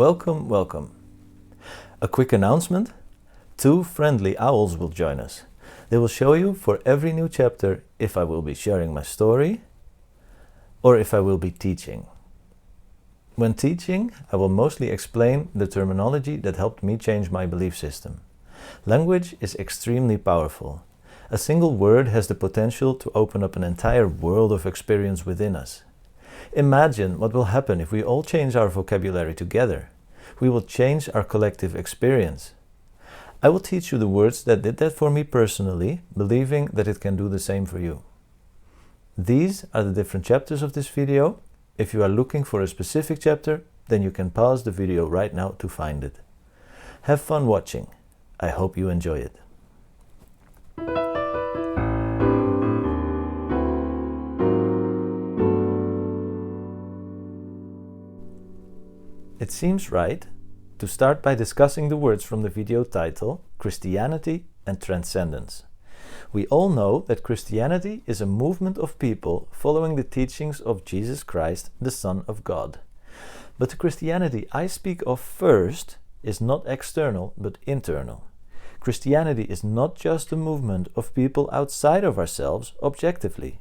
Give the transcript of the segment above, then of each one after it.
Welcome, welcome. A quick announcement. 2 friendly owls will join us. They will show you for every new chapter if I will be sharing my story or if I will be teaching. When teaching, I will mostly explain the terminology that helped me change my belief system. Language is extremely powerful. A single word has the potential to open up an entire world of experience within us. Imagine what will happen if we all change our vocabulary together. We will change our collective experience. I will teach you the words that did that for me personally, believing that it can do the same for you. These are the different chapters of this video. If you are looking for a specific chapter, then you can pause the video right now to find it. Have fun watching. I hope you enjoy it. It seems right to start by discussing the words from the video title, Christianity and Transcendence. We all know that Christianity is a movement of people following the teachings of Jesus Christ, the Son of God. But the Christianity I speak of first is not external but internal. Christianity is not just a movement of people outside of ourselves objectively.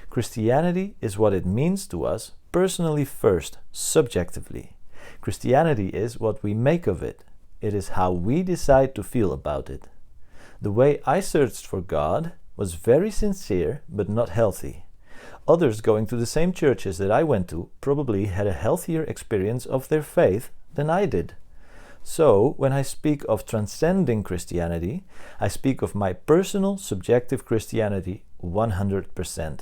Christianity is what it means to us personally first, subjectively. Christianity is what we make of it. It is how we decide to feel about it. The way I searched for God was very sincere but not healthy. Others going to the same churches that I went to probably had a healthier experience of their faith than I did. So, when I speak of transcending Christianity, I speak of my personal subjective Christianity 100%.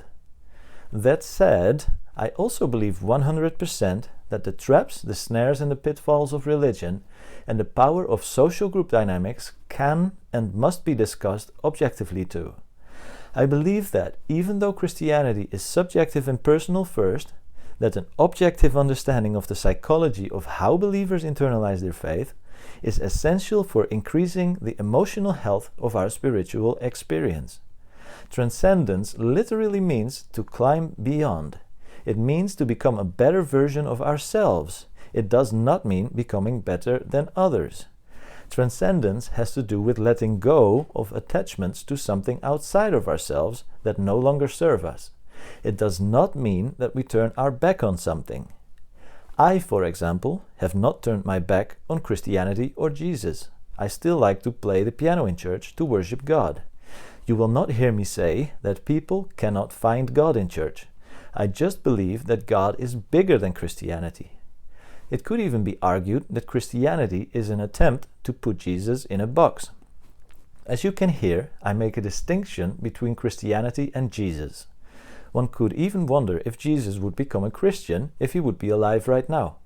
That said, I also believe 100% that the traps, the snares and the pitfalls of religion and the power of social group dynamics can and must be discussed objectively too. I believe that even though Christianity is subjective and personal first, that an objective understanding of the psychology of how believers internalize their faith is essential for increasing the emotional health of our spiritual experience. Transcendence literally means to climb beyond. It means to become a better version of ourselves. It does not mean becoming better than others. Transcendence has to do with letting go of attachments to something outside of ourselves that no longer serve us. It does not mean that we turn our back on something. I, for example, have not turned my back on Christianity or Jesus. I still like to play the piano in church to worship God. You will not hear me say that people cannot find God in church. I just believe that God is bigger than Christianity. It could even be argued that Christianity is an attempt to put Jesus in a box. As you can hear, I make a distinction between Christianity and Jesus. One could even wonder if Jesus would become a Christian if he would be alive right now.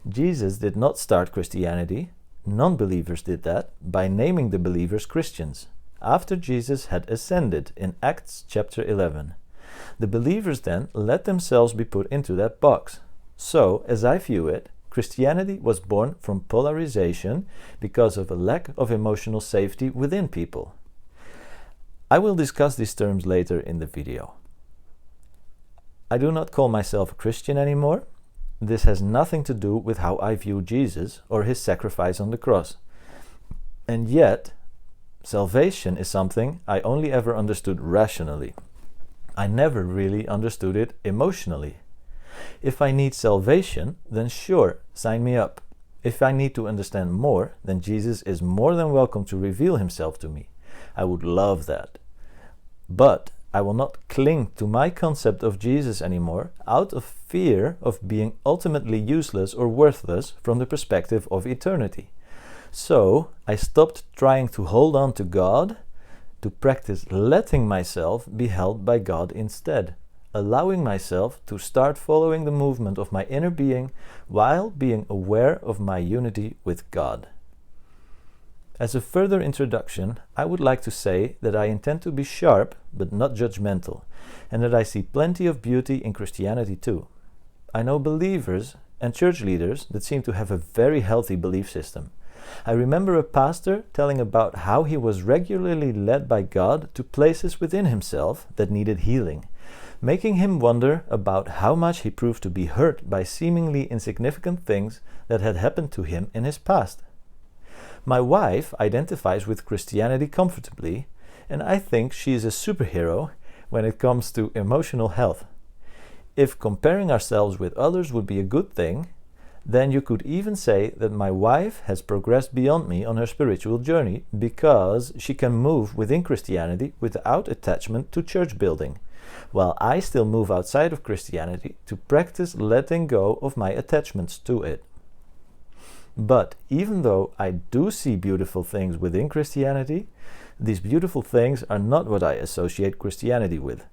Jesus did not start Christianity. Non-believers did that by naming the believers Christians, after Jesus had ascended in Acts chapter 11. The believers then let themselves be put into that box. So, as I view it, Christianity was born from polarization because of a lack of emotional safety within people. I will discuss these terms later in the video. I do not call myself a Christian anymore. This has nothing to do with how I view Jesus or his sacrifice on the cross. And yet, salvation is something I only ever understood rationally. I never really understood it emotionally. If I need salvation, then sure, sign me up. If I need to understand more, then Jesus is more than welcome to reveal himself to me. I would love that. But I will not cling to my concept of Jesus anymore out of fear of being ultimately useless or worthless from the perspective of eternity. So I stopped trying to hold on to God to practice letting myself be held by God instead, allowing myself to start following the movement of my inner being while being aware of my unity with God. As a further introduction, I would like to say that I intend to be sharp but not judgmental, and that I see plenty of beauty in Christianity too. I know believers and church leaders that seem to have a very healthy belief system. I remember a pastor telling about how he was regularly led by God to places within himself that needed healing. making him wonder about how much he proved to be hurt by seemingly insignificant things that had happened to him in his past. My wife identifies with Christianity comfortably, and I think she is a superhero when it comes to emotional health. If comparing ourselves with others would be a good thing, then you could even say that my wife has progressed beyond me on her spiritual journey because she can move within Christianity without attachment to church building, while I still move outside of Christianity to practice letting go of my attachments to it. But even though I do see beautiful things within Christianity, these beautiful things are not what I associate Christianity with.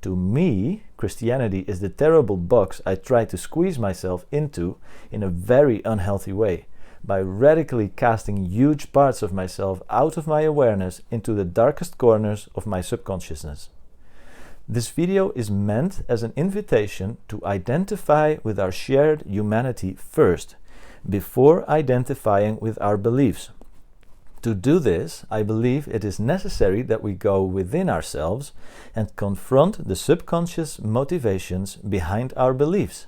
To me, Christianity is the terrible box I try to squeeze myself into in a very unhealthy way, by radically casting huge parts of myself out of my awareness into the darkest corners of my subconsciousness. This video is meant as an invitation to identify with our shared humanity first, before identifying with our beliefs. To do this, I believe it is necessary that we go within ourselves and confront the subconscious motivations behind our beliefs,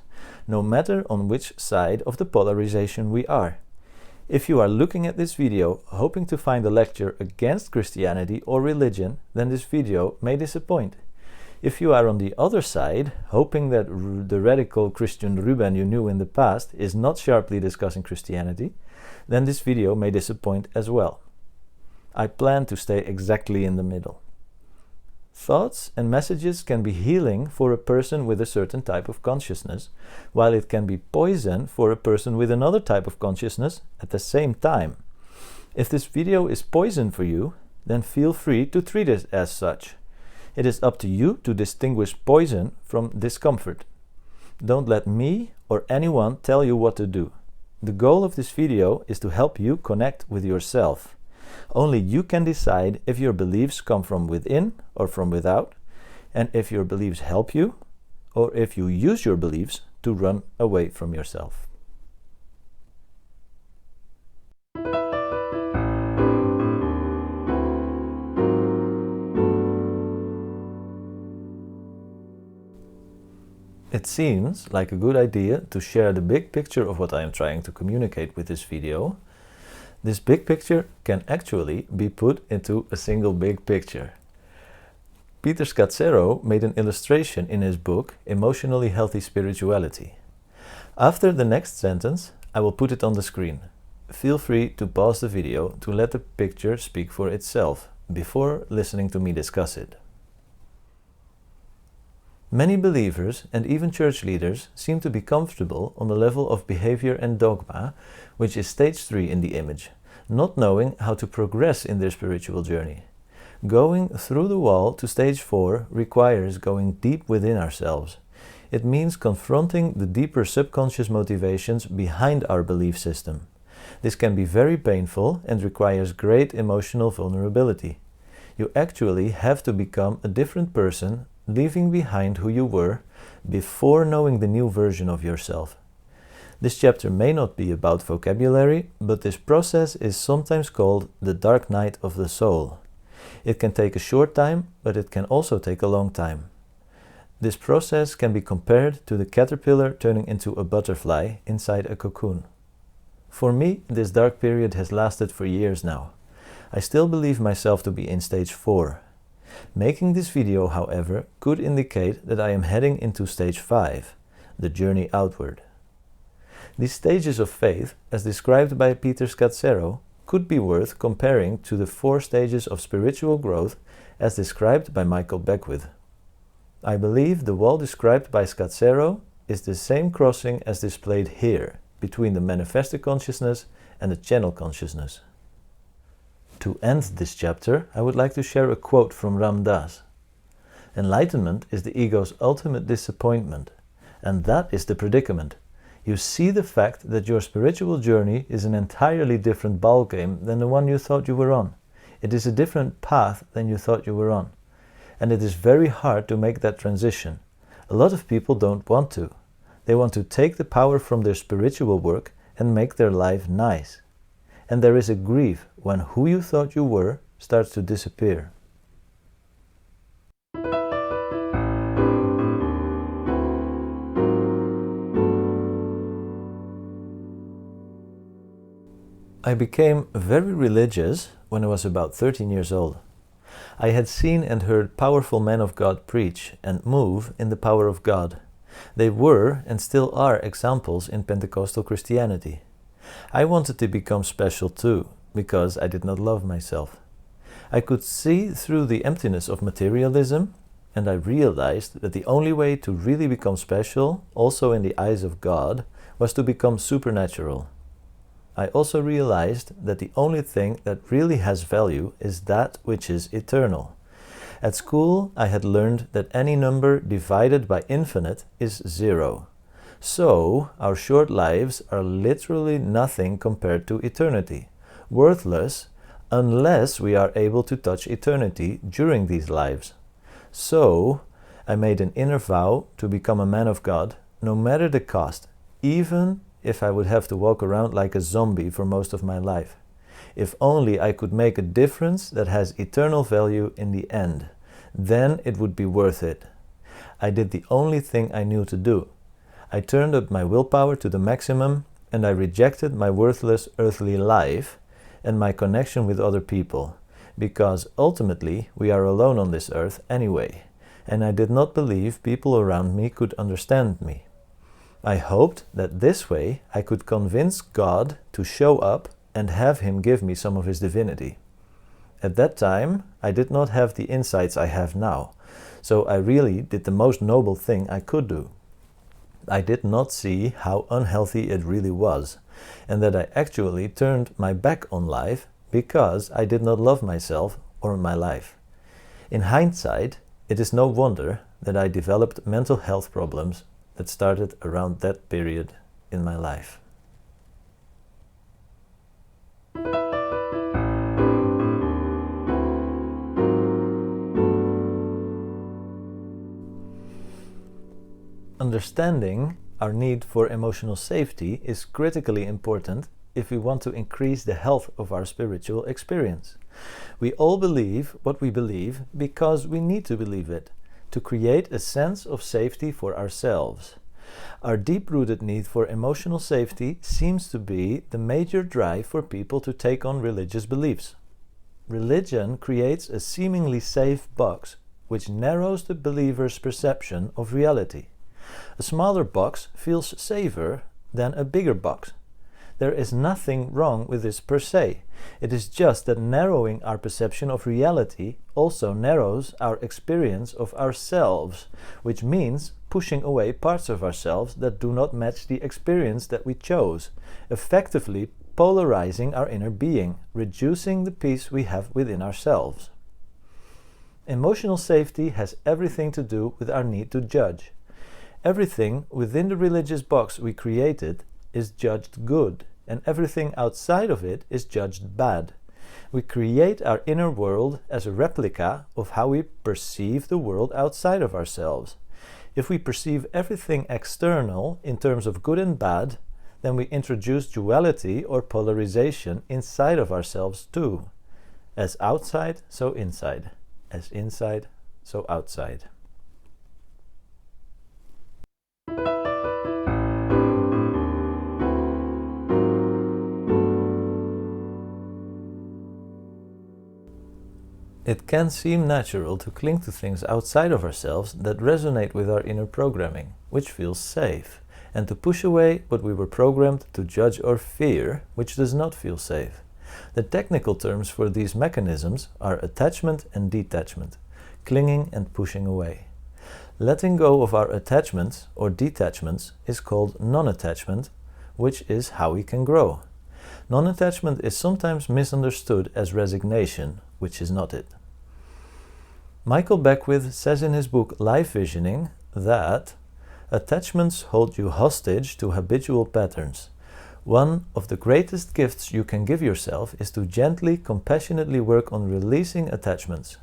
no matter on which side of the polarization we are. If you are looking at this video hoping to find a lecture against Christianity or religion, then this video may disappoint. If you are on the other side, hoping that the radical Christian Ruben you knew in the past is not sharply discussing Christianity, then this video may disappoint as well. I plan to stay exactly in the middle. Thoughts and messages can be healing for a person with a certain type of consciousness, while it can be poison for a person with another type of consciousness at the same time. If this video is poison for you, then feel free to treat it as such. It is up to you to distinguish poison from discomfort. Don't let me or anyone tell you what to do. The goal of this video is to help you connect with yourself. Only you can decide if your beliefs come from within or from without, and if your beliefs help you, or if you use your beliefs to run away from yourself. It seems like a good idea to share the big picture of what I am trying to communicate with this video. This big picture can actually be put into a single big picture. Peter Scazzero made an illustration in his book, Emotionally Healthy Spirituality. After the next sentence, I will put it on the screen. Feel free to pause the video to let the picture speak for itself before listening to me discuss it. Many believers and even church leaders seem to be comfortable on the level of behavior and dogma, which is stage 3 in the image, not knowing how to progress in their spiritual journey. Going through the wall to stage 4 requires going deep within ourselves. It means confronting the deeper subconscious motivations behind our belief system. This can be very painful and requires great emotional vulnerability. You actually have to become a different person, leaving behind who you were before knowing the new version of yourself. This chapter may not be about vocabulary, but this process is sometimes called the dark night of the soul. It can take a short time, but it can also take a long time. This process can be compared to the caterpillar turning into a butterfly inside a cocoon. For me, this dark period has lasted for years now. I still believe myself to be in stage 4. Making this video, however, could indicate that I am heading into stage 5, the journey outward. These stages of faith, as described by Peter Scazzero, could be worth comparing to the 4 stages of spiritual growth as described by Michael Beckwith. I believe the wall described by Scazzero is the same crossing as displayed here, between the manifestor consciousness and the channel consciousness. To end this chapter, I would like to share a quote from Ram Dass. Enlightenment is the ego's ultimate disappointment, and that is the predicament. You see the fact that your spiritual journey is an entirely different ballgame than the one you thought you were on. It is a different path than you thought you were on. And it is very hard to make that transition. A lot of people don't want to. They want to take the power from their spiritual work and make their life nice. And there is a grief when who you thought you were starts to disappear. I became very religious when I was about 13 years old. I had seen and heard powerful men of God preach and move in the power of God. They were and still are examples in Pentecostal Christianity. I wanted to become special too, because I did not love myself. I could see through the emptiness of materialism, and I realized that the only way to really become special, also in the eyes of God, was to become supernatural. I also realized that the only thing that really has value is that which is eternal. At school, I had learned that any number divided by infinite is 0. So, our short lives are literally nothing compared to eternity, worthless unless we are able to touch eternity during these lives. So, I made an inner vow to become a man of God, no matter the cost, even if I would have to walk around like a zombie for most of my life. If only I could make a difference that has eternal value in the end, then it would be worth it. I did the only thing I knew to do. I turned up my willpower to the maximum, and I rejected my worthless earthly life and my connection with other people, because ultimately we are alone on this earth anyway, and I did not believe people around me could understand me. I hoped that this way I could convince God to show up and have Him give me some of His divinity. At that time, I did not have the insights I have now, so I really did the most noble thing I could do. I did not see how unhealthy it really was, and that I actually turned my back on life because I did not love myself or my life. In hindsight, it is no wonder that I developed mental health problems that started around that period in my life. Understanding our need for emotional safety is critically important if we want to increase the health of our spiritual experience. We all believe what we believe because we need to believe it, to create a sense of safety for ourselves. Our deep-rooted need for emotional safety seems to be the major drive for people to take on religious beliefs. Religion creates a seemingly safe box which narrows the believer's perception of reality. A smaller box feels safer than a bigger box. There is nothing wrong with this per se. It is just that narrowing our perception of reality also narrows our experience of ourselves, which means pushing away parts of ourselves that do not match the experience that we chose, effectively polarizing our inner being, reducing the peace we have within ourselves. Emotional safety has everything to do with our need to judge. Everything within the religious box we created is judged good, and everything outside of it is judged bad. We create our inner world as a replica of how we perceive the world outside of ourselves. If we perceive everything external in terms of good and bad, then we introduce duality or polarization inside of ourselves too. As outside, so inside. As inside, so outside. It can seem natural to cling to things outside of ourselves that resonate with our inner programming, which feels safe, and to push away what we were programmed to judge or fear, which does not feel safe. The technical terms for these mechanisms are attachment and detachment, clinging and pushing away. Letting go of our attachments or detachments is called non-attachment, which is how we can grow. Non-attachment is sometimes misunderstood as resignation, which is not it. Michael Beckwith says in his book Life Visioning that attachments hold you hostage to habitual patterns. One of the greatest gifts you can give yourself is to gently, compassionately work on releasing attachments.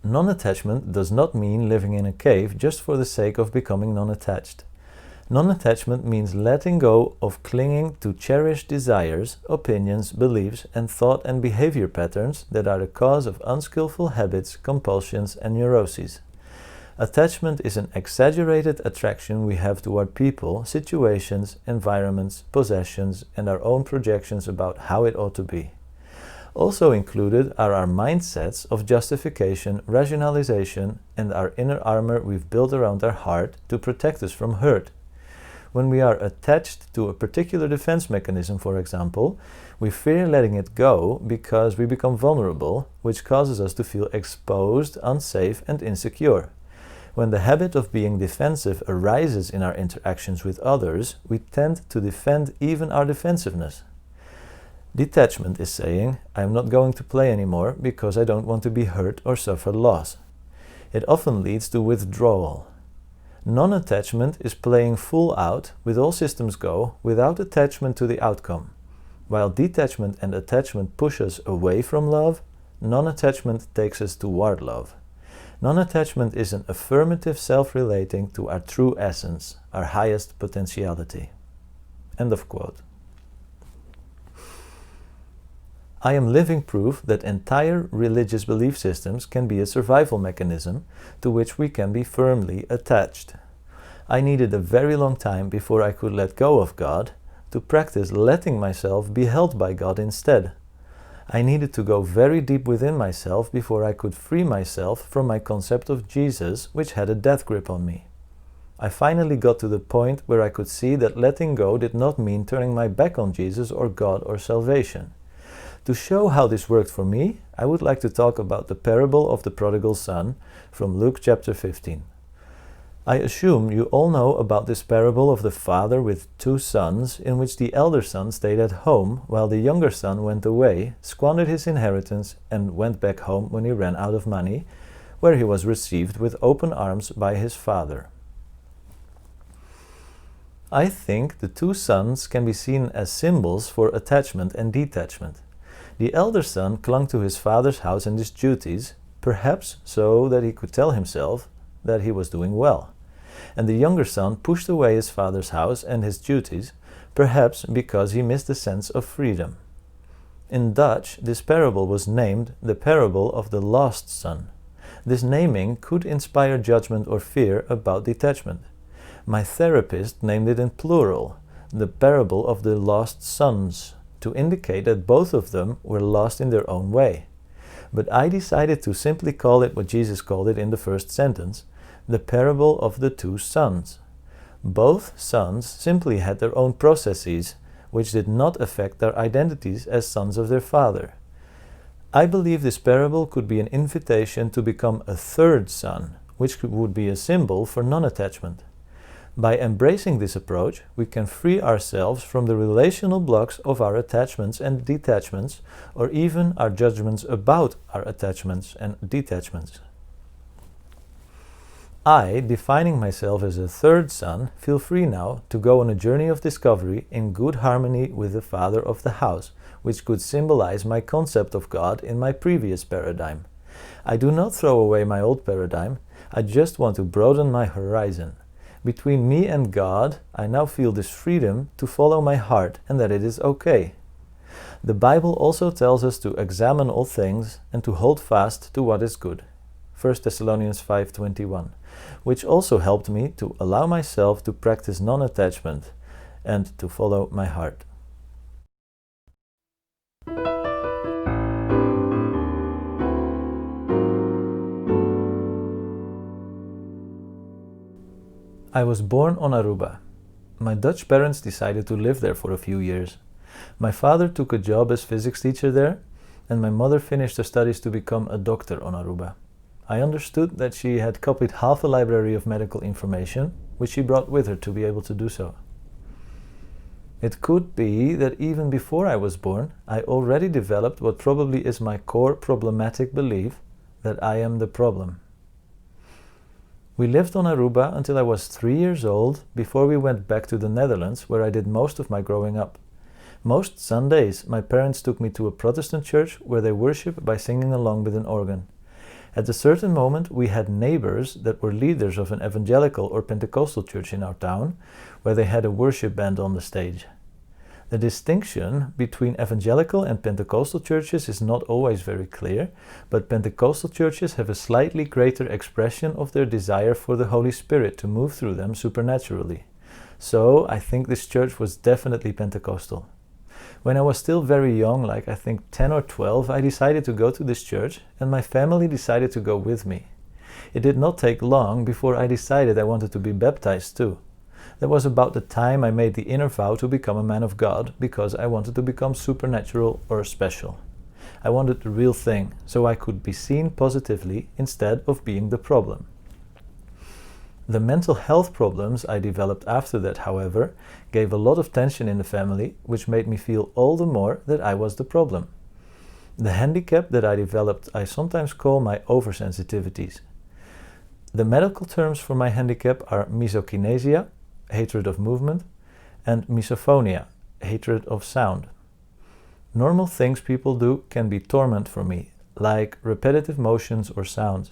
Non-attachment does not mean living in a cave just for the sake of becoming non-attached. Non-attachment means letting go of clinging to cherished desires, opinions, beliefs, and thought and behavior patterns that are the cause of unskillful habits, compulsions, and neuroses. Attachment is an exaggerated attraction we have toward people, situations, environments, possessions, and our own projections about how it ought to be. Also included are our mindsets of justification, rationalization, and our inner armor we've built around our heart to protect us from hurt. When we are attached to a particular defense mechanism, for example, we fear letting it go because we become vulnerable, which causes us to feel exposed, unsafe, and insecure. When the habit of being defensive arises in our interactions with others, we tend to defend even our defensiveness. Detachment is saying, I'm not going to play anymore because I don't want to be hurt or suffer loss. It often leads to withdrawal. Non-attachment is playing full out, with all systems go, without attachment to the outcome. While detachment and attachment push us away from love, non-attachment takes us toward love. Non-attachment is an affirmative self-relating to our true essence, our highest potentiality. End of quote. I am living proof that entire religious belief systems can be a survival mechanism to which we can be firmly attached. I needed a very long time before I could let go of God to practice letting myself be held by God instead. I needed to go very deep within myself before I could free myself from my concept of Jesus, which had a death grip on me. I finally got to the point where I could see that letting go did not mean turning my back on Jesus or God or salvation. To show how this worked for me, I would like to talk about the parable of the prodigal son from Luke chapter 15. I assume you all know about this parable of the father with two sons, in which the elder son stayed at home while the younger son went away, squandered his inheritance, and went back home when he ran out of money, where he was received with open arms by his father. I think the two sons can be seen as symbols for attachment and detachment. The elder son clung to his father's house and his duties, perhaps so that he could tell himself that he was doing well. And the younger son pushed away his father's house and his duties, perhaps because he missed a sense of freedom. In Dutch, this parable was named the parable of the lost son. This naming could inspire judgment or fear about detachment. My therapist named it in plural, the parable of the lost sons, to indicate that both of them were lost in their own way. But I decided to simply call it what Jesus called it in the first sentence, the parable of the two sons. Both sons simply had their own processes, which did not affect their identities as sons of their father. I believe this parable could be an invitation to become a third son, which would be a symbol for non-attachment. By embracing this approach, we can free ourselves from the relational blocks of our attachments and detachments, or even our judgments about our attachments and detachments. I, defining myself as a third son, feel free now to go on a journey of discovery in good harmony with the father of the house, which could symbolize my concept of God in my previous paradigm. I do not throw away my old paradigm, I just want to broaden my horizon. Between me and God, I now feel this freedom to follow my heart and that it is okay. The Bible also tells us to examine all things and to hold fast to what is good. 1 Thessalonians 5:21, which also helped me to allow myself to practice non-attachment and to follow my heart. I was born on Aruba. My Dutch parents decided to live there for a few years. My father took a job as physics teacher there, and my mother finished her studies to become a doctor on Aruba. I understood that she had copied half a library of medical information, which she brought with her to be able to do so. It could be that even before I was born, I already developed what probably is my core problematic belief, that I am the problem. We lived on Aruba until I was 3 years old, before we went back to the Netherlands, where I did most of my growing up. Most Sundays, my parents took me to a Protestant church where they worship by singing along with an organ. At a certain moment, we had neighbors that were leaders of an evangelical or Pentecostal church in our town, where they had a worship band on the stage. The distinction between evangelical and Pentecostal churches is not always very clear, but Pentecostal churches have a slightly greater expression of their desire for the Holy Spirit to move through them supernaturally. So I think this church was definitely Pentecostal. When I was still very young, like I think 10 or 12, I decided to go to this church, and my family decided to go with me. It did not take long before I decided I wanted to be baptized too. That was about the time I made the inner vow to become a man of God, because I wanted to become supernatural or special. I wanted the real thing, so I could be seen positively instead of being the problem. The mental health problems I developed after that, however, gave a lot of tension in the family, which made me feel all the more that I was the problem. The handicap that I developed I sometimes call my oversensitivities. The medical terms for my handicap are misokinesia, hatred of movement, and misophonia, hatred of sound. Normal things people do can be torment for me, like repetitive motions or sounds.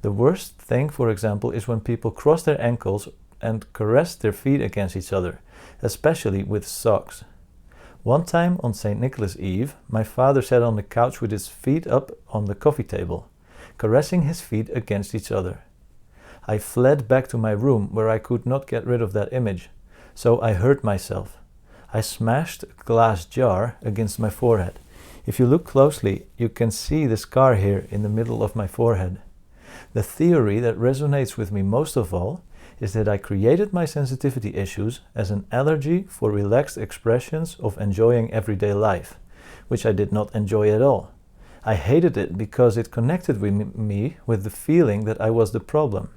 The worst thing, for example, is when people cross their ankles and caress their feet against each other, especially with socks. One time on St. Nicholas Eve, my father sat on the couch with his feet up on the coffee table, caressing his feet against each other. I fled back to my room where I could not get rid of that image, so I hurt myself. I smashed a glass jar against my forehead. If you look closely, you can see the scar here in the middle of my forehead. The theory that resonates with me most of all is that I created my sensitivity issues as an allergy for relaxed expressions of enjoying everyday life, which I did not enjoy at all. I hated it because it connected with me with the feeling that I was the problem.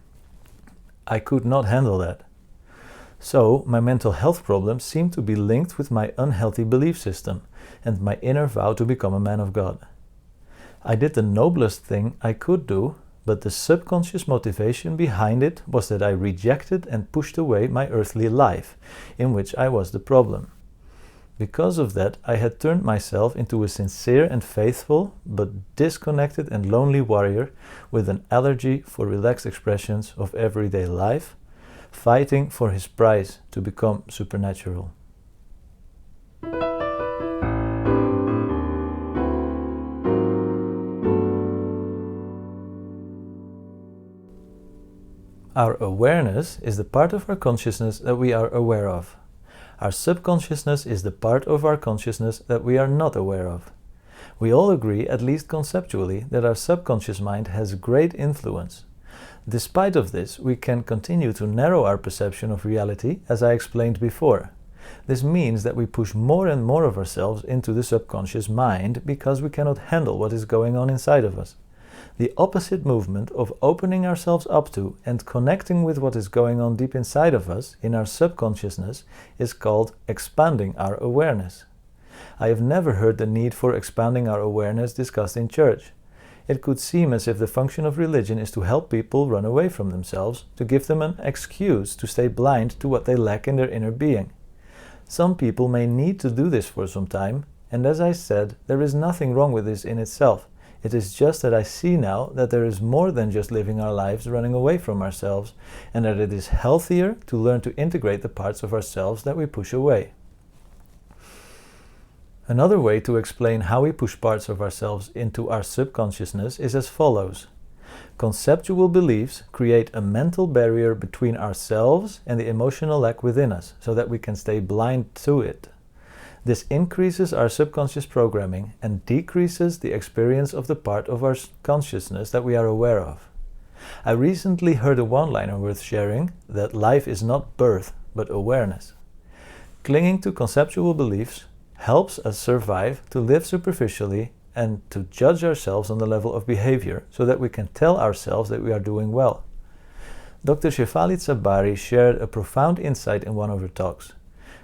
I could not handle that. So my mental health problems seemed to be linked with my unhealthy belief system and my inner vow to become a man of God. I did the noblest thing I could do, but the subconscious motivation behind it was that I rejected and pushed away my earthly life, in which I was the problem. Because of that, I had turned myself into a sincere and faithful, but disconnected and lonely warrior with an allergy for relaxed expressions of everyday life, fighting for his prize to become supernatural. Our awareness is the part of our consciousness that we are aware of. Our subconsciousness is the part of our consciousness that we are not aware of. We all agree, at least conceptually, that our subconscious mind has great influence. Despite of this, we can continue to narrow our perception of reality, as I explained before. This means that we push more and more of ourselves into the subconscious mind because we cannot handle what is going on inside of us. The opposite movement of opening ourselves up to and connecting with what is going on deep inside of us, in our subconsciousness, is called expanding our awareness. I have never heard the need for expanding our awareness discussed in church. It could seem as if the function of religion is to help people run away from themselves, to give them an excuse to stay blind to what they lack in their inner being. Some people may need to do this for some time, and as I said, there is nothing wrong with this in itself. It is just that I see now that there is more than just living our lives running away from ourselves, and that it is healthier to learn to integrate the parts of ourselves that we push away. Another way to explain how we push parts of ourselves into our subconsciousness is as follows. Conceptual beliefs create a mental barrier between ourselves and the emotional lack within us, so that we can stay blind to it. This increases our subconscious programming and decreases the experience of the part of our consciousness that we are aware of. I recently heard a one-liner worth sharing, that life is not birth, but awareness. Clinging to conceptual beliefs helps us survive to live superficially and to judge ourselves on the level of behavior, so that we can tell ourselves that we are doing well. Dr. Shefali Tsabari shared a profound insight in one of her talks.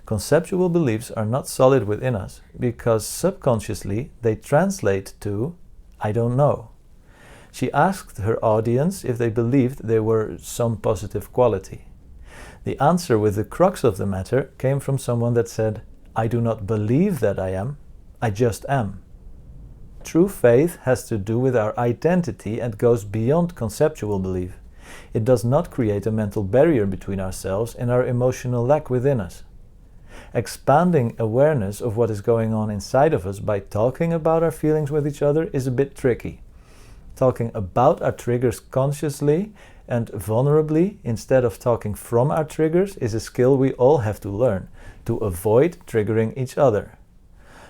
Conceptual beliefs are not solid within us because subconsciously they translate to "I don't know." She asked her audience if they believed they were some positive quality. The answer with the crux of the matter came from someone that said, "I do not believe that I am, I just am." True faith has to do with our identity and goes beyond conceptual belief. It does not create a mental barrier between ourselves and our emotional lack within us. Expanding awareness of what is going on inside of us by talking about our feelings with each other is a bit tricky. Talking about our triggers consciously and vulnerably instead of talking from our triggers is a skill we all have to learn to avoid triggering each other.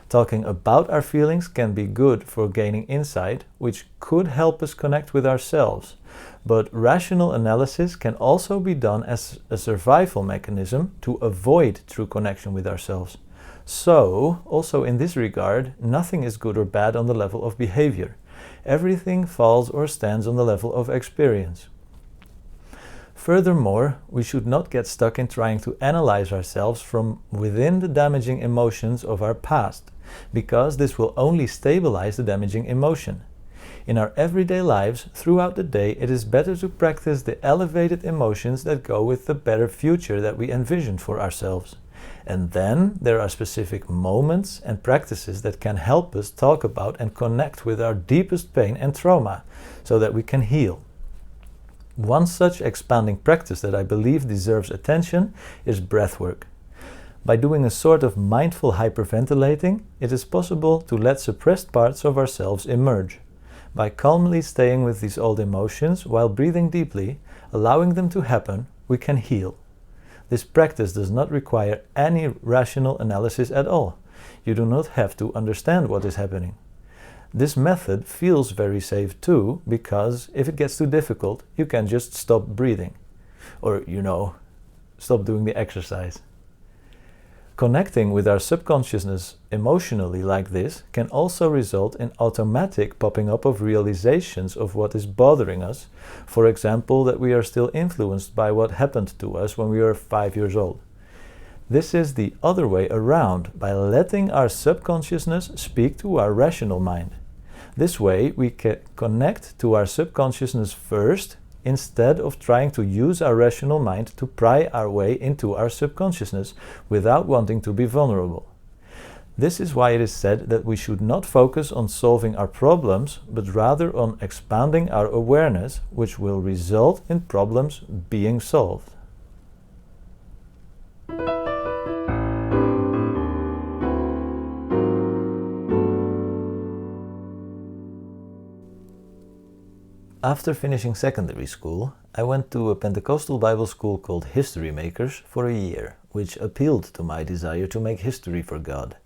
Talking about our feelings can be good for gaining insight, which could help us connect with ourselves. But rational analysis can also be done as a survival mechanism to avoid true connection with ourselves. So, also in this regard, nothing is good or bad on the level of behavior. Everything falls or stands on the level of experience. Furthermore, we should not get stuck in trying to analyze ourselves from within the damaging emotions of our past, because this will only stabilize the damaging emotion. In our everyday lives, throughout the day, it is better to practice the elevated emotions that go with the better future that we envision for ourselves. And then there are specific moments and practices that can help us talk about and connect with our deepest pain and trauma so that we can heal. One such expanding practice that I believe deserves attention is breathwork. By doing a sort of mindful hyperventilating, it is possible to let suppressed parts of ourselves emerge. By calmly staying with these old emotions while breathing deeply, allowing them to happen, we can heal. This practice does not require any rational analysis at all. You do not have to understand what is happening. This method feels very safe too, because if it gets too difficult, you can just stop breathing. Or, stop doing the exercise. Connecting with our subconsciousness emotionally like this can also result in automatic popping up of realizations of what is bothering us. For example, that we are still influenced by what happened to us when we were 5 years old. This is the other way around, by letting our subconsciousness speak to our rational mind. This way we can connect to our subconsciousness first, instead of trying to use our rational mind to pry our way into our subconsciousness without wanting to be vulnerable. This is why it is said that we should not focus on solving our problems, but rather on expanding our awareness, which will result in problems being solved. After finishing secondary school, I went to a Pentecostal Bible school called History Makers for a year, which appealed to my desire to make history for God.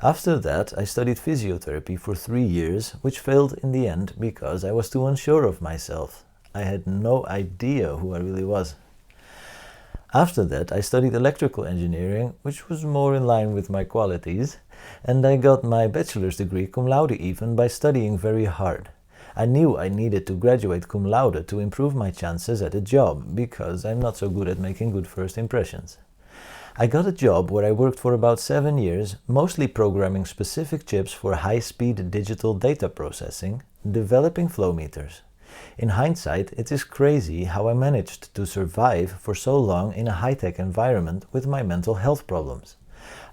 After that, I studied physiotherapy for 3 years, which failed in the end because I was too unsure of myself. I had no idea who I really was. After that, I studied electrical engineering, which was more in line with my qualities, and I got my bachelor's degree cum laude even by studying very hard. I knew I needed to graduate cum laude to improve my chances at a job, because I'm not so good at making good first impressions. I got a job where I worked for about 7 years, mostly programming specific chips for high-speed digital data processing, developing flow meters. In hindsight, it is crazy how I managed to survive for so long in a high-tech environment with my mental health problems.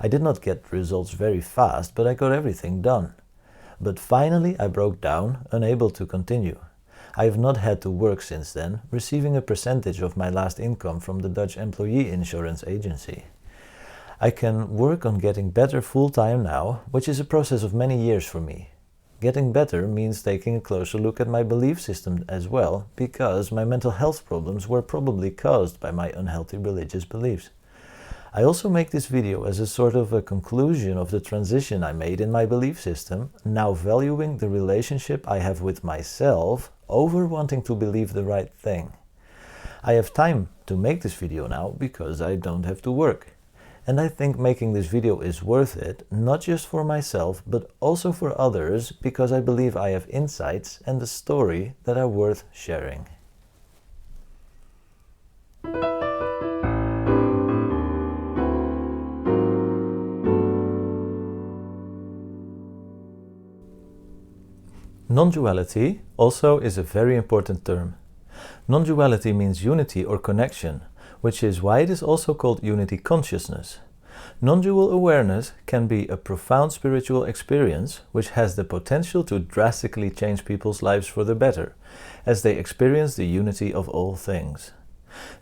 I did not get results very fast, but I got everything done. But finally I broke down, unable to continue. I have not had to work since then, receiving a percentage of my last income from the Dutch employee insurance agency. I can work on getting better full-time now, which is a process of many years for me. Getting better means taking a closer look at my belief system as well, because my mental health problems were probably caused by my unhealthy religious beliefs. I also make this video as a sort of a conclusion of the transition I made in my belief system, now valuing the relationship I have with myself over wanting to believe the right thing. I have time to make this video now because I don't have to work. And I think making this video is worth it, not just for myself, but also for others, because I believe I have insights and a story that are worth sharing. Non-duality also is a very important term. Non-duality means unity or connection, which is why it is also called unity consciousness. Non-dual awareness can be a profound spiritual experience which has the potential to drastically change people's lives for the better, as they experience the unity of all things.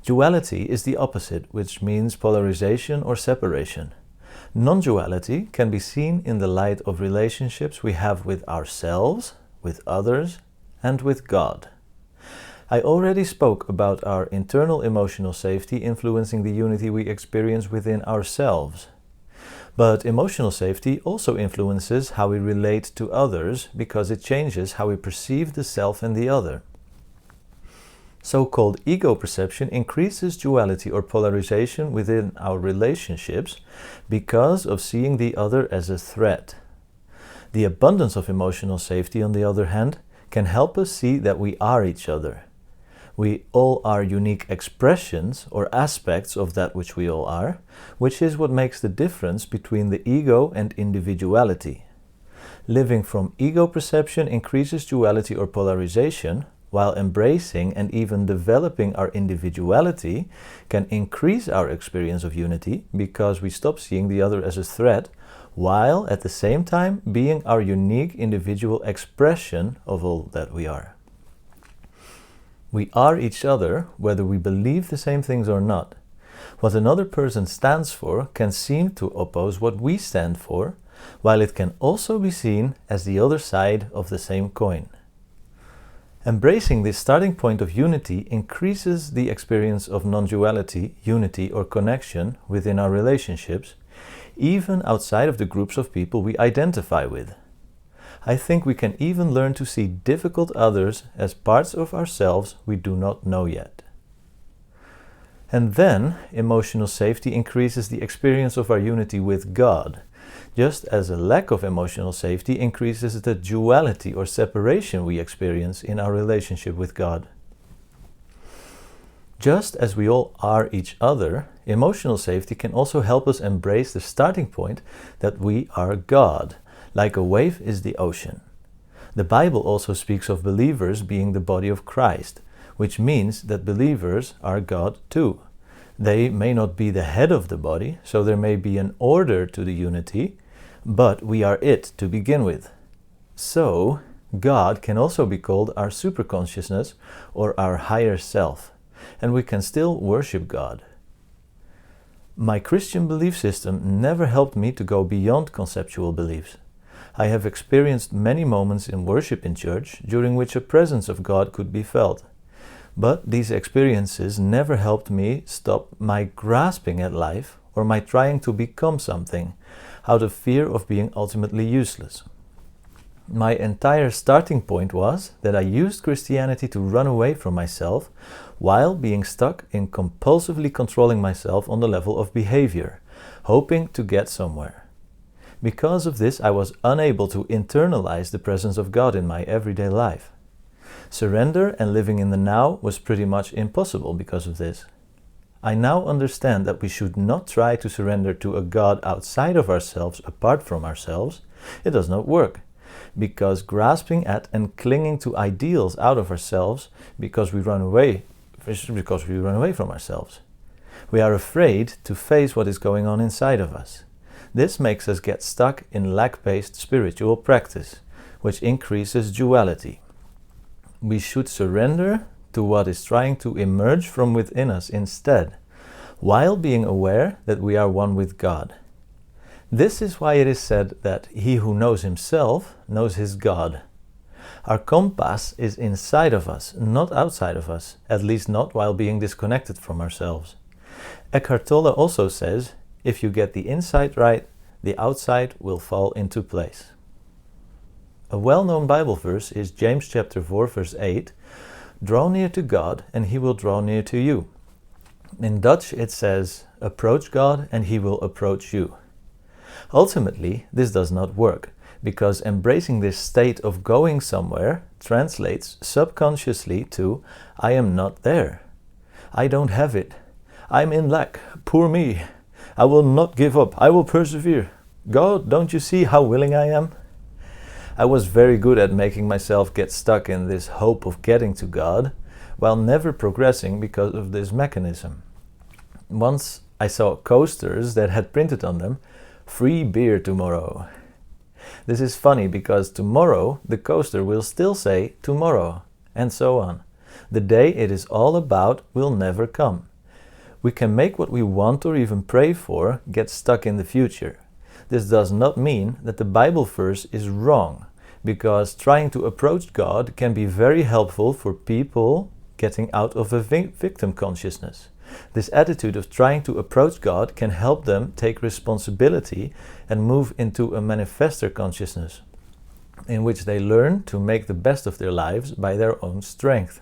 Duality is the opposite, which means polarization or separation. Non-duality can be seen in the light of relationships we have with ourselves, with others, and with God. I already spoke about our internal emotional safety influencing the unity we experience within ourselves. But emotional safety also influences how we relate to others because it changes how we perceive the self and the other. So-called ego perception increases duality or polarization within our relationships because of seeing the other as a threat. The abundance of emotional safety, on the other hand, can help us see that we are each other. We all are unique expressions or aspects of that which we all are, which is what makes the difference between the ego and individuality. Living from ego perception increases duality or polarization, while embracing and even developing our individuality can increase our experience of unity because we stop seeing the other as a threat, while at the same time being our unique individual expression of all that we are. We are each other whether we believe the same things or not. What another person stands for can seem to oppose what we stand for, while it can also be seen as the other side of the same coin. Embracing this starting point of unity increases the experience of non-duality, unity or connection within our relationships, even outside of the groups of people we identify with. I think we can even learn to see difficult others as parts of ourselves we do not know yet. And then, emotional safety increases the experience of our unity with God, just as a lack of emotional safety increases the duality or separation we experience in our relationship with God. Just as we all are each other, emotional safety can also help us embrace the starting point that we are God, like a wave is the ocean. The Bible also speaks of believers being the body of Christ, which means that believers are God too. They may not be the head of the body, so there may be an order to the unity, but we are it to begin with. So, God can also be called our superconsciousness or our higher self, and we can still worship God. My Christian belief system never helped me to go beyond conceptual beliefs. I have experienced many moments in worship in church during which a presence of God could be felt. But these experiences never helped me stop my grasping at life or my trying to become something, out of fear of being ultimately useless. My entire starting point was that I used Christianity to run away from myself while being stuck in compulsively controlling myself on the level of behavior, hoping to get somewhere. Because of this, I was unable to internalize the presence of God in my everyday life. Surrender and living in the now was pretty much impossible because of this. I now understand that we should not try to surrender to a God outside of ourselves, apart from ourselves. It does not work, because grasping at and clinging to ideals out of ourselves because we run away from ourselves. We are afraid to face what is going on inside of us. This makes us get stuck in lack-based spiritual practice, which increases duality. We should surrender to what is trying to emerge from within us instead, while being aware that we are one with God. This is why it is said that he who knows himself knows his God. Our compass is inside of us, not outside of us, at least not while being disconnected from ourselves. Eckhart Tolle also says, if you get the inside right, the outside will fall into place. A well-known Bible verse is James chapter 4 verse 8, "Draw near to God and he will draw near to you." In Dutch it says, "Approach God and he will approach you." Ultimately, this does not work, because embracing this state of going somewhere translates subconsciously to, "I am not there. I don't have it. I'm in lack. Poor me. I will not give up. I will persevere. God, don't you see how willing I am?" I was very good at making myself get stuck in this hope of getting to God, while never progressing because of this mechanism. Once I saw coasters that had printed on them, "Free beer tomorrow." This is funny because tomorrow the coaster will still say tomorrow, and so on. The day it is all about will never come. We can make what we want or even pray for get stuck in the future. This does not mean that the Bible verse is wrong, because trying to approach God can be very helpful for people getting out of a victim consciousness. This attitude of trying to approach God can help them take responsibility and move into a manifestor consciousness, in which they learn to make the best of their lives by their own strength.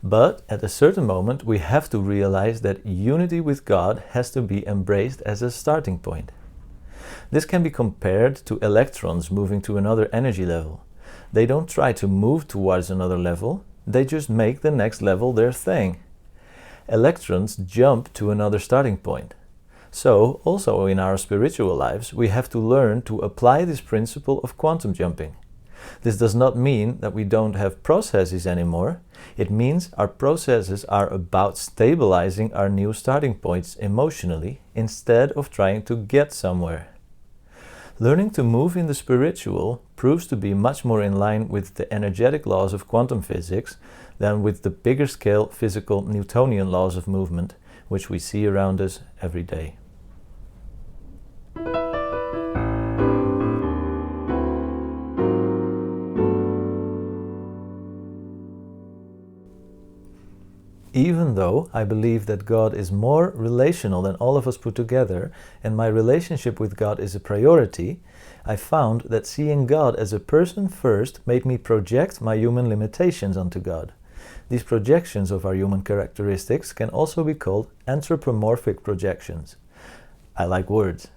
But at a certain moment we have to realize that unity with God has to be embraced as a starting point. This can be compared to electrons moving to another energy level. They don't try to move towards another level, they just make the next level their thing. Electrons jump to another starting point. So, also in our spiritual lives, we have to learn to apply this principle of quantum jumping. This does not mean that we don't have processes anymore. It means our processes are about stabilizing our new starting points emotionally instead of trying to get somewhere. Learning to move in the spiritual proves to be much more in line with the energetic laws of quantum physics than with the bigger scale physical Newtonian laws of movement, which we see around us every day. Even though I believe that God is more relational than all of us put together, and my relationship with God is a priority, I found that seeing God as a person first made me project my human limitations onto God. These projections of our human characteristics can also be called anthropomorphic projections. I like words.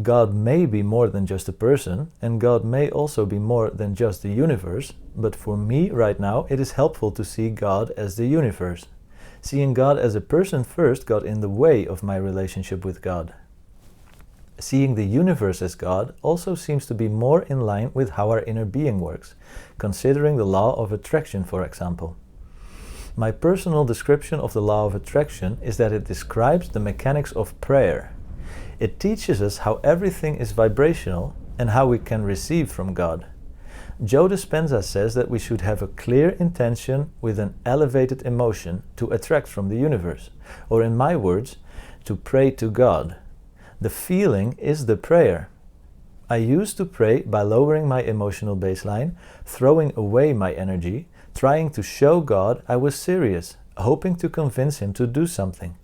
God may be more than just a person, and God may also be more than just the universe, but for me right now it is helpful to see God as the universe. Seeing God as a person first got in the way of my relationship with God. Seeing the universe as God also seems to be more in line with how our inner being works, considering the law of attraction, for example. My personal description of the law of attraction is that it describes the mechanics of prayer. It teaches us how everything is vibrational and how we can receive from God. Joe Dispenza says that we should have a clear intention with an elevated emotion to attract from the universe, or in my words, to pray to God. The feeling is the prayer. I used to pray by lowering my emotional baseline, throwing away my energy, trying to show God I was serious, hoping to convince Him to do something.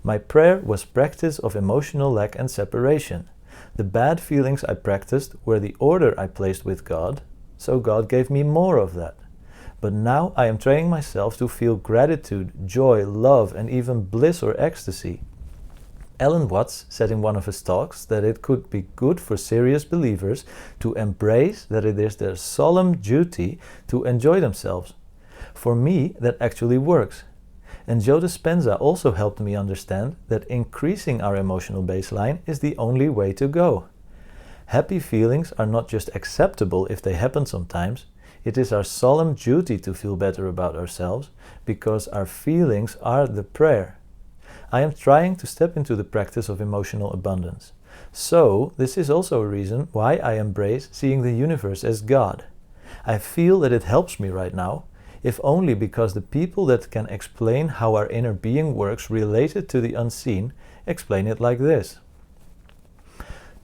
My prayer was practice of emotional lack and separation. The bad feelings I practiced were the order I placed with God, so God gave me more of that. But now I am training myself to feel gratitude, joy, love, and even bliss or ecstasy. Alan Watts said in one of his talks that it could be good for serious believers to embrace that it is their solemn duty to enjoy themselves. For me, that actually works. And Joe Dispenza also helped me understand that increasing our emotional baseline is the only way to go. Happy feelings are not just acceptable if they happen sometimes, it is our solemn duty to feel better about ourselves, because our feelings are the prayer. I am trying to step into the practice of emotional abundance. So, this is also a reason why I embrace seeing the universe as God. I feel that it helps me right now, if only because the people that can explain how our inner being works related to the unseen explain it like this.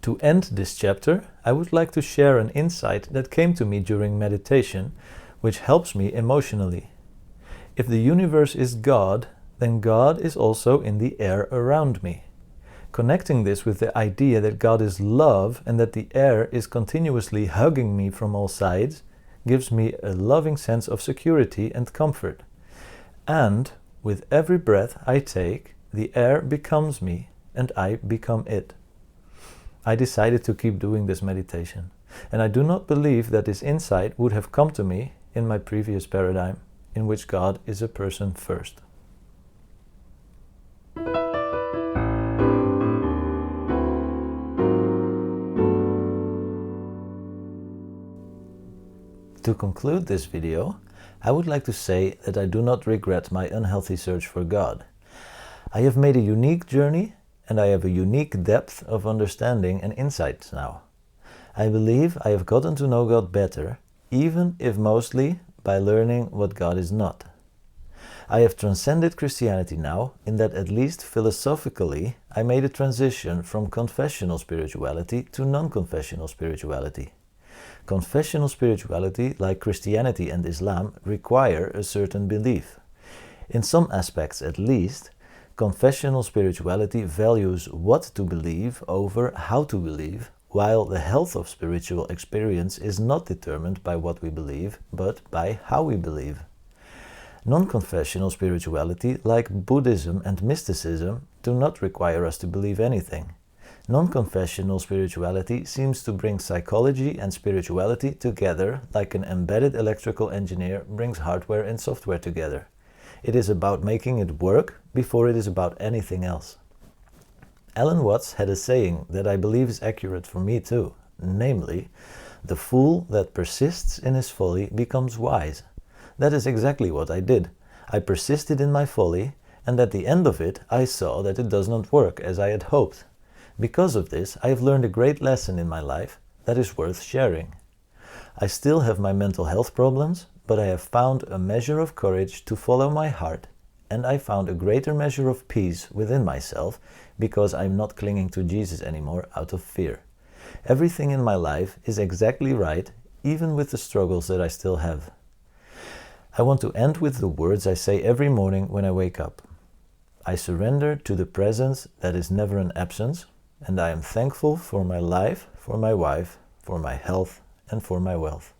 To end this chapter, I would like to share an insight that came to me during meditation, which helps me emotionally. If the universe is God, then God is also in the air around me. Connecting this with the idea that God is love and that the air is continuously hugging me from all sides, gives me a loving sense of security and comfort. And with every breath I take, the air becomes me and I become it. I decided to keep doing this meditation, and I do not believe that this insight would have come to me in my previous paradigm, in which God is a person first. To conclude this video, I would like to say that I do not regret my unhealthy search for God. I have made a unique journey, and I have a unique depth of understanding and insights now. I believe I have gotten to know God better, even if mostly by learning what God is not. I have transcended Christianity now, in that at least philosophically I made a transition from confessional spirituality to non-confessional spirituality. Confessional spirituality, like Christianity and Islam, require a certain belief. In some aspects at least, confessional spirituality values what to believe over how to believe, while the health of spiritual experience is not determined by what we believe, but by how we believe. Non-confessional spirituality, like Buddhism and mysticism, do not require us to believe anything. Non-confessional spirituality seems to bring psychology and spirituality together like an embedded electrical engineer brings hardware and software together. It is about making it work before it is about anything else. Alan Watts had a saying that I believe is accurate for me too, namely, "The fool that persists in his folly becomes wise." That is exactly what I did. I persisted in my folly, and at the end of it I saw that it does not work as I had hoped. Because of this, I have learned a great lesson in my life that is worth sharing. I still have my mental health problems, but I have found a measure of courage to follow my heart, and I found a greater measure of peace within myself because I'm not clinging to Jesus anymore out of fear. Everything in my life is exactly right, even with the struggles that I still have. I want to end with the words I say every morning when I wake up. I surrender to the presence that is never an absence, and I am thankful for my life, for my wife, for my health, and for my wealth.